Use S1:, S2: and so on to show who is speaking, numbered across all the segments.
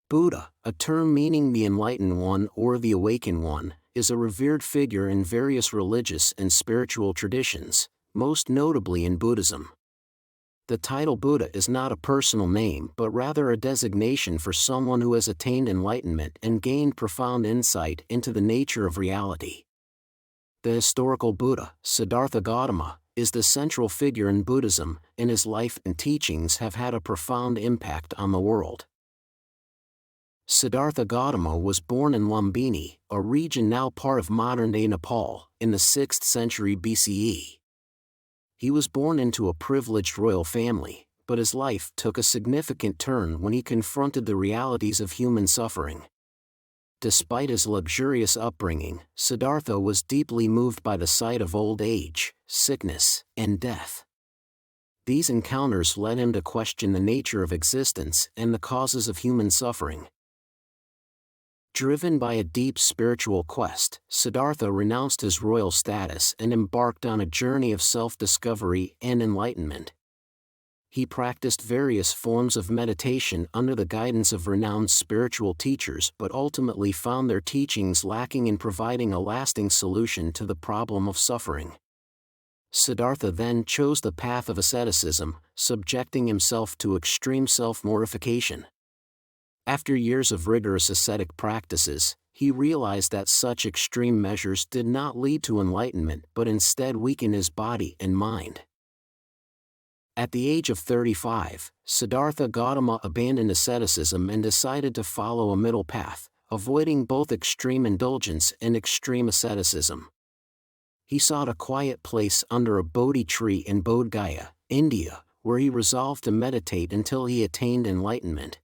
S1: Buddha, a term meaning the enlightened one or the awakened one, is a revered figure in various religious and spiritual traditions, most notably in Buddhism. The title Buddha is not a personal name but rather a designation for someone who has attained enlightenment and gained profound insight into the nature of reality. The historical Buddha, Siddhartha Gautama, is the central figure in Buddhism, and his life and teachings have had a profound impact on the world. Siddhartha Gautama was born in Lumbini, a region now part of modern-day Nepal, in the 6th century BCE. He was born into a privileged royal family, but his life took a significant turn when he confronted the realities of human suffering. Despite his luxurious upbringing, Siddhartha was deeply moved by the sight of old age, sickness, and death. These encounters led him to question the nature of existence and the causes of human suffering. Driven by a deep spiritual quest, Siddhartha renounced his royal status and embarked on a journey of self-discovery and enlightenment. He practiced various forms of meditation under the guidance of renowned spiritual teachers but ultimately found their teachings lacking in providing a lasting solution to the problem of suffering. Siddhartha then chose the path of asceticism, subjecting himself to extreme self-mortification. After years of rigorous ascetic practices, he realized that such extreme measures did not lead to enlightenment but instead weakened his body and mind. At the age of 35, Siddhartha Gautama abandoned asceticism and decided to follow a middle path, avoiding both extreme indulgence and extreme asceticism. He sought a quiet place under a Bodhi tree in Bodh Gaya, India, where he resolved to meditate until he attained enlightenment.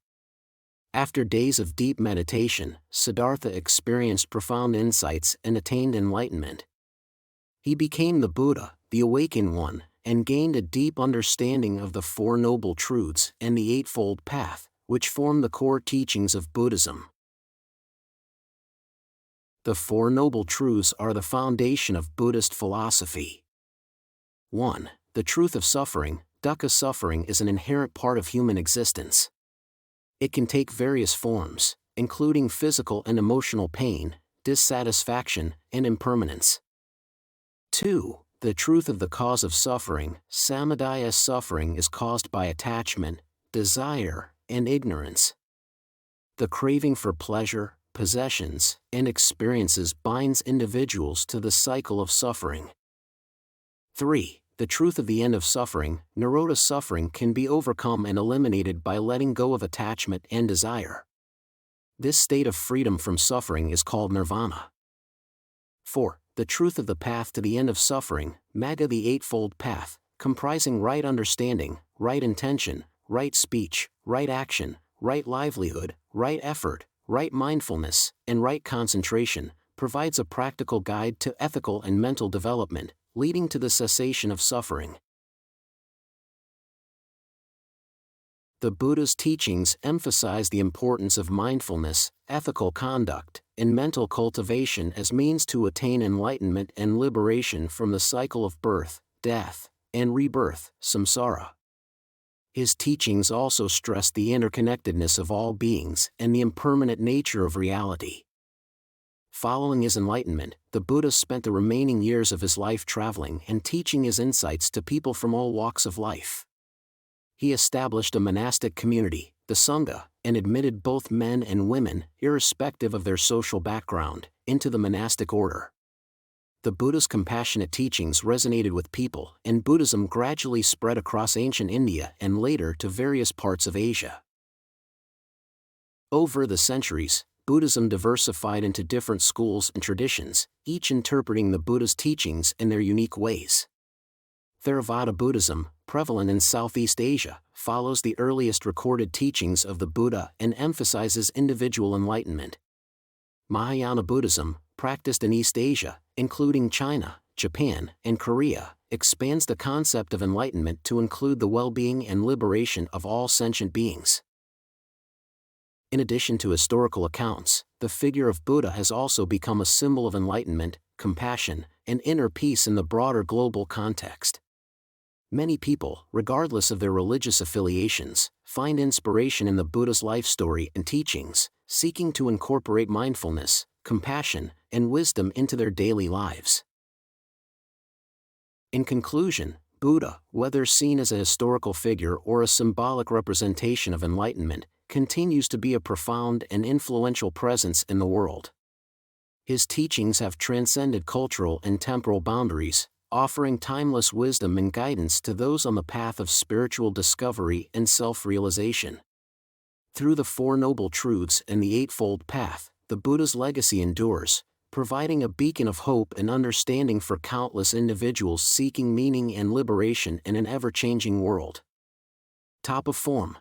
S1: After days of deep meditation, Siddhartha experienced profound insights and attained enlightenment. He became the Buddha, the awakened one, and gained a deep understanding of the Four Noble Truths and the Eightfold Path, which form the core teachings of Buddhism. The Four Noble Truths are the foundation of Buddhist philosophy. 1. The truth of suffering. Dukkha suffering is an inherent part of human existence. It can take various forms, including physical and emotional pain, dissatisfaction, and impermanence. 2. The truth of the cause of suffering. Samudaya suffering is caused by attachment, desire, and ignorance. The craving for pleasure, possessions, and experiences binds individuals to the cycle of suffering. 3. The truth of the end of suffering. Nirodha suffering can be overcome and eliminated by letting go of attachment and desire. This state of freedom from suffering is called nirvana. 4. The truth of the path to the end of suffering. Magga, the Eightfold Path, comprising right understanding, right intention, right speech, right action, right livelihood, right effort, right mindfulness, and right concentration, provides a practical guide to ethical and mental development, leading to the cessation of suffering. The Buddha's teachings emphasize the importance of mindfulness, ethical conduct, and mental cultivation as means to attain enlightenment and liberation from the cycle of birth, death, and rebirth, samsara. His teachings also stress the interconnectedness of all beings and the impermanent nature of reality. Following his enlightenment, the Buddha spent the remaining years of his life traveling and teaching his insights to people from all walks of life. He established a monastic community, the Sangha, and admitted both men and women, irrespective of their social background, into the monastic order. The Buddha's compassionate teachings resonated with people, and Buddhism gradually spread across ancient India and later to various parts of Asia. Over the centuries, Buddhism diversified into different schools and traditions, each interpreting the Buddha's teachings in their unique ways. Theravada Buddhism, prevalent in Southeast Asia, follows the earliest recorded teachings of the Buddha and emphasizes individual enlightenment. Mahayana Buddhism, practiced in East Asia, including China, Japan, and Korea, expands the concept of enlightenment to include the well-being and liberation of all sentient beings. In addition to historical accounts, the figure of Buddha has also become a symbol of enlightenment, compassion, and inner peace in the broader global context. Many people, regardless of their religious affiliations, find inspiration in the Buddha's life story and teachings, seeking to incorporate mindfulness, compassion, and wisdom into their daily lives. In conclusion, Buddha, whether seen as a historical figure or a symbolic representation of enlightenment, continues to be a profound and influential presence in the world. His teachings have transcended cultural and temporal boundaries, offering timeless wisdom and guidance to those on the path of spiritual discovery and self-realization. Through the Four Noble Truths and the Eightfold Path, the Buddha's legacy endures, providing a beacon of hope and understanding for countless individuals seeking meaning and liberation in an ever-changing world. Top of form.